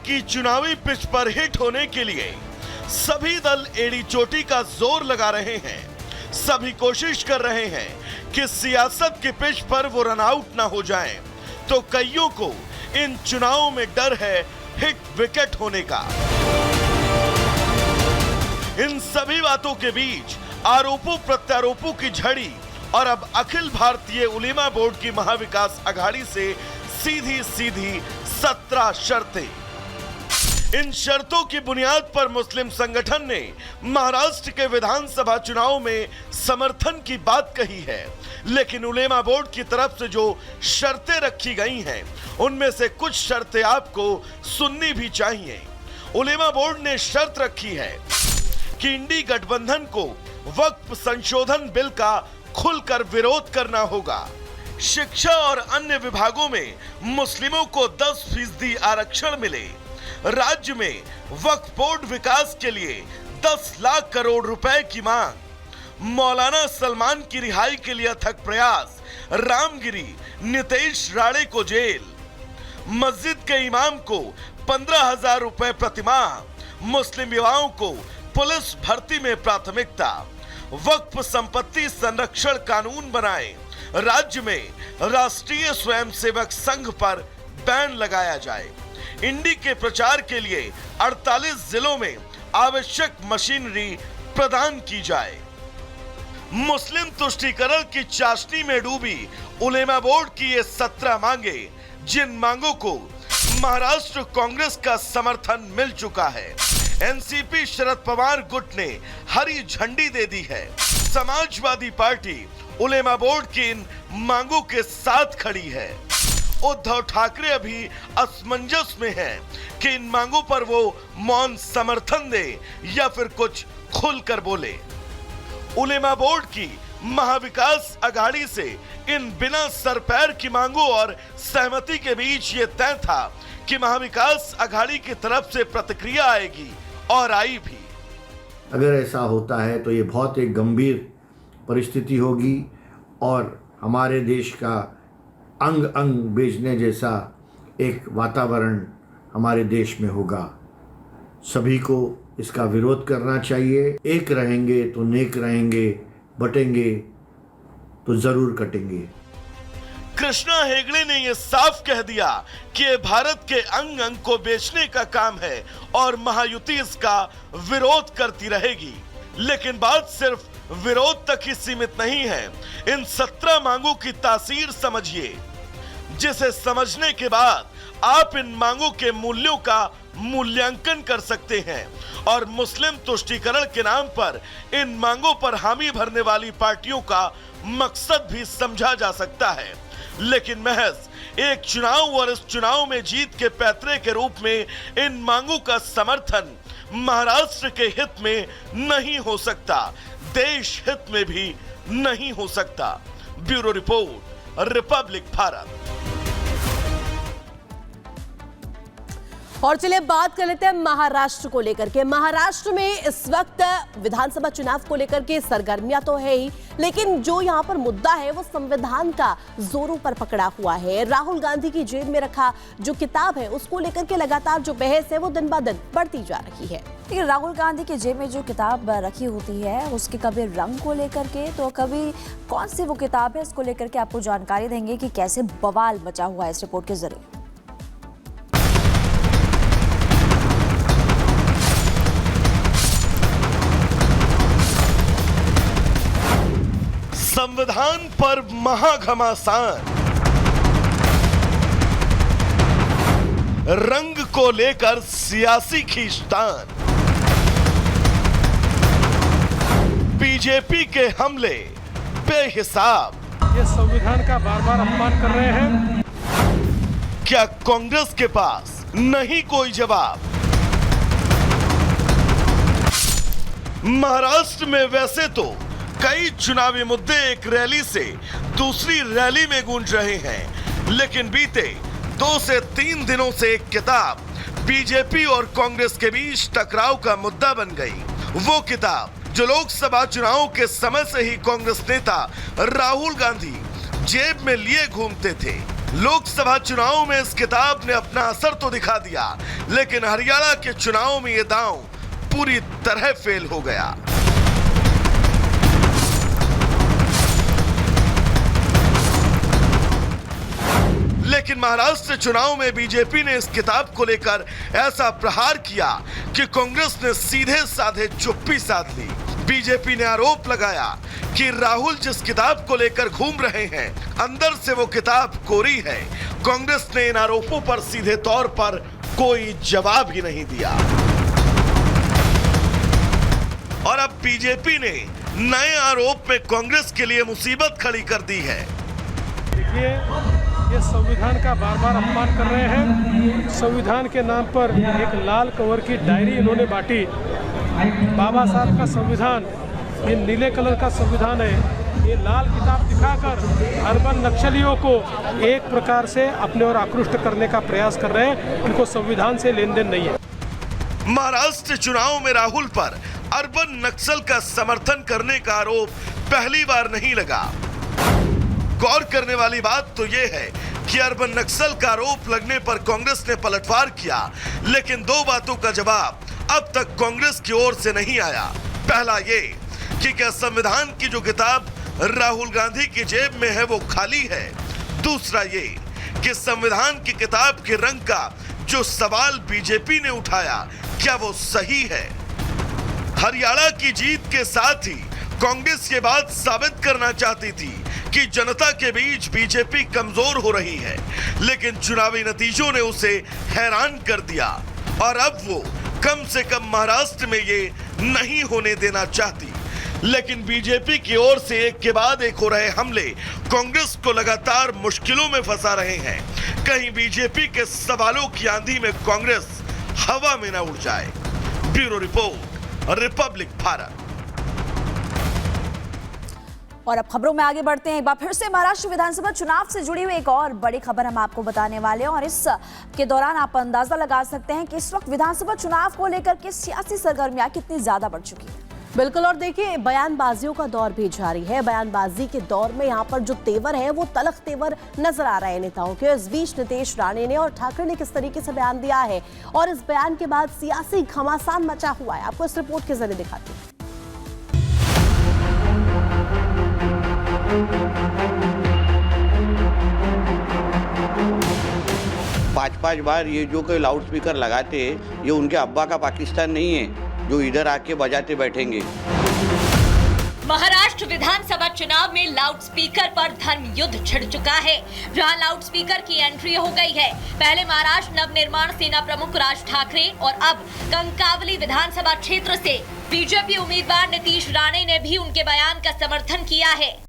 की चुनावी पिच पर हिट होने के लिए सभी दल एड़ी चोटी का जोर लगा रहे हैं। सभी कोशिश कर रहे हैं कि सियासत की पिच पर वो रन आउट ना हो जाएं। तो कईयों को इन चुनावों में डर है हिट विकेट होने का। इन सभी बातों के बीच आरोपों प्रत्यारोपों की झड़ी और अब अखिल भारतीय उलेमा बोर्ड की महाविकास अघाड़ी से सीधी सीधी 17 शर्तें। इन शर्तों की बुनियाद पर मुस्लिम संगठन ने महाराष्ट्र के विधानसभा चुनाव में समर्थन की बात कही है, लेकिन उलेमा बोर्ड की तरफ से जो शर्तें रखी गई हैं, उनमें से कुछ शर्तें आपको सुननी भी चाहिए। उलेमा बोर्ड ने शर्त रखी है कि इंडी गठबंधन को वक्फ संशोधन बिल का खुलकर विरोध करना होगा। शिक्षा और अन्य विभागों में मुस्लिमों को 10% आरक्षण मिले। राज्य में वक्फ बोर्ड विकास के लिए 10 लाख करोड़ रुपए की मांग। मौलाना सलमान की रिहाई के लिए अथक प्रयास। रामगिरी नितेश राणे को जेल। मस्जिद के इमाम को 15,000 रुपए प्रतिमाह। मुस्लिम युवाओं को पुलिस भर्ती में प्राथमिकता। वक्फ संपत्ति संरक्षण कानून बनाए। राज्य में राष्ट्रीय स्वयंसेवक संघ पर बैन लगाया जाए। इंडी के प्रचार के लिए 48 जिलों में आवश्यक मशीनरी प्रदान की जाए। मुस्लिम तुष्टीकरण की चाशनी में डूबी उलेमा बोर्ड की ये 17 मांगे, जिन मांगों को महाराष्ट्र कांग्रेस का समर्थन मिल चुका है। एनसीपी शरद पवार गुट ने हरी झंडी दे दी है। समाजवादी पार्टी उलेमा बोर्ड की इन मांगों के साथ खड़ी है। उद्धव ठाकरे अभी असमंजस में हैं कि इन मांगों पर वो मौन समर्थन दे या फिर कुछ खुलकर बोले। उलेमा बोर्ड की महाविकास अघाड़ी से इन बिना सरपैर की मांगों और सहमति के बीच ये तय था कि महाविकास अघाड़ी की तरफ से प्रतिक्रिया आएगी, और आई भी। अगर ऐसा होता है तो ये बहुत एक गंभीर परिस्थिति होगी और हमारे देश का अंग अंग बेचने जैसा एक वातावरण हमारे देश में होगा। सभी को इसका विरोध करना चाहिए। एक रहेंगे तो नेक रहेंगे, बटेंगे तो जरूर कटेंगे। कृष्णा हेगड़े ने यह साफ कह दिया कि ये भारत के अंग अंग को बेचने का काम है और महायुति इसका विरोध करती रहेगी। लेकिन बात सिर्फ विरोध तक ही सीमित नहीं है। इन 17 मांगों की तासीर समझिए, जिसे समझने के बाद आप इन मांगों के मूल्यों का मूल्यांकन कर सकते हैं और मुस्लिम तुष्टीकरण के नाम पर इन मांगों पर हामी भरने वाली पार्टियों का मकसद भी समझा जा सकता है। लेकिन महज एक चुनाव और इस चुनाव में जीत के पैतरे के रूप में इन मांगों का समर्थन महाराष्ट्र के हित में नहीं हो सकता, देश हित में भी नहीं हो सकता। Bureau report, Republic Bharat. और चलिए बात कर लेते हैं महाराष्ट्र को लेकर के। महाराष्ट्र में इस वक्त विधानसभा चुनाव को लेकर के सरगर्मियां तो है ही, लेकिन जो यहां पर मुद्दा है वो संविधान का जोरों पर पकड़ा हुआ है। राहुल गांधी की जेब में रखा जो किताब है उसको लेकर के लगातार जो बहस है वो दिन ब दिन बढ़ती जा रही है। लेकिन राहुल गांधी की जेब में जो किताब रखी होती है उसके कभी रंग को लेकर के तो कभी कौन सी वो किताब है इसको लेकर के आपको जानकारी देंगे कि कैसे बवाल मचा हुआ है इस रिपोर्ट के जरिए। संविधान पर महाघमासान, रंग को लेकर सियासी खींचतान, बीजेपी के हमले बेहिसाब। ये संविधान का बार बार अपमान कर रहे हैं। क्या कांग्रेस के पास नहीं कोई जवाब? महाराष्ट्र में वैसे तो कई चुनावी मुद्दे एक रैली से दूसरी रैली में गूंज रहे हैं, लेकिन बीते 2 से 3 दिनों से एक किताब बीजेपी और कांग्रेस के बीच टकराव का मुद्दा बन गई। वो किताब जो लोकसभा चुनाव के समय से ही कांग्रेस नेता राहुल गांधी जेब में लिए घूमते थे। लोकसभा चुनाव में इस किताब ने अपना असर तो दिखा दिया, लेकिन हरियाणा के चुनाव में यह दांव पूरी तरह फेल हो गया। लेकिन महाराष्ट्र चुनाव में बीजेपी ने इस किताब को लेकर ऐसा प्रहार किया कि कांग्रेस ने सीधे साधे चुप्पी साध ली। बीजेपी ने आरोप लगाया कि राहुल जिस किताब को लेकर घूम रहे हैं, अंदर से वो किताब कोरी है। कांग्रेस ने इन आरोपों पर सीधे तौर पर कोई जवाब ही नहीं दिया और अब बीजेपी ने नए आरोप में कांग्रेस के लिए मुसीबत खड़ी कर दी है। देखिए, ये संविधान का बार बार अपमान कर रहे हैं। संविधान के नाम पर एक लाल कवर की डायरी इन्होंने बांटी। बाबा साहब का संविधान, ये नीले कलर का संविधान है। ये लाल किताब दिखाकर अर्बन नक्सलियों को एक प्रकार से अपने और आकृष्ट करने का प्रयास कर रहे हैं। उनको संविधान से लेन देन नहीं है। महाराष्ट्र चुनाव में राहुल पर अर्बन नक्सल का समर्थन करने का आरोप पहली बार नहीं लगा। गौर करने वाली बात तो यह है कि अर्बन नक्सल का आरोप लगने पर कांग्रेस ने पलटवार किया, लेकिन दो बातों का जवाब अब तक कांग्रेस की ओर से नहीं आया। पहला ये कि क्या संविधान की जो किताब राहुल गांधी की जेब में है वो खाली है। दूसरा ये कि संविधान की किताब के रंग का जो सवाल बीजेपी ने उठाया, क्या वो सही है। हरियाणा की जीत के साथ ही कांग्रेस ये बात साबित करना चाहती थी कि जनता के बीच बीजेपी कमजोर हो रही है, लेकिन चुनावी नतीजों ने उसे हैरान कर दिया और अब वो कम से कम महाराष्ट्र में ये नहीं होने देना चाहती। लेकिन बीजेपी की ओर से एक के बाद एक हो रहे हमले कांग्रेस को लगातार मुश्किलों में फंसा रहे हैं। कहीं बीजेपी के सवालों की आंधी में कांग्रेस हवा में न उड़ जाए। Bureau report, Republic Bharat. और अब खबरों में आगे बढ़ते हैं। एक बार फिर से महाराष्ट्र विधानसभा चुनाव से जुड़ी हुई एक और बड़ी खबर हम आपको बताने वाले हैं और इस के दौरान आप अंदाजा लगा सकते हैं कि इस वक्त विधानसभा चुनाव को लेकर के सियासी सरगर्मियां कितनी ज्यादा बढ़ चुकी है। बिल्कुल, और देखिए बयानबाजियों का दौर भी जारी है। बयानबाजी के दौर में यहाँ पर जो तेवर है वो तलख तेवर नजर आ रहे हैं नेताओं के। इस बीच नीतीश राणे ने और ठाकरे ने किस तरीके से बयान दिया है और इस बयान के बाद सियासी घमासान मचा हुआ है, आपको इस रिपोर्ट के जरिए दिखाती हूँ। 5-5 बार ये जो कोई लाउड स्पीकर लगाते हैं, ये उनके अब्बा का पाकिस्तान नहीं है जो इधर आके बजाते बैठेंगे। महाराष्ट्र विधानसभा चुनाव में लाउड स्पीकर पर धर्म युद्ध छिड़ चुका है, जहां लाउड स्पीकर की एंट्री हो गई है। पहले महाराष्ट्र नवनिर्माण सेना प्रमुख राज ठाकरे और अब कंकावली विधानसभा क्षेत्र से बीजेपी उम्मीदवार नीतीश राणे ने भी उनके बयान का समर्थन किया है।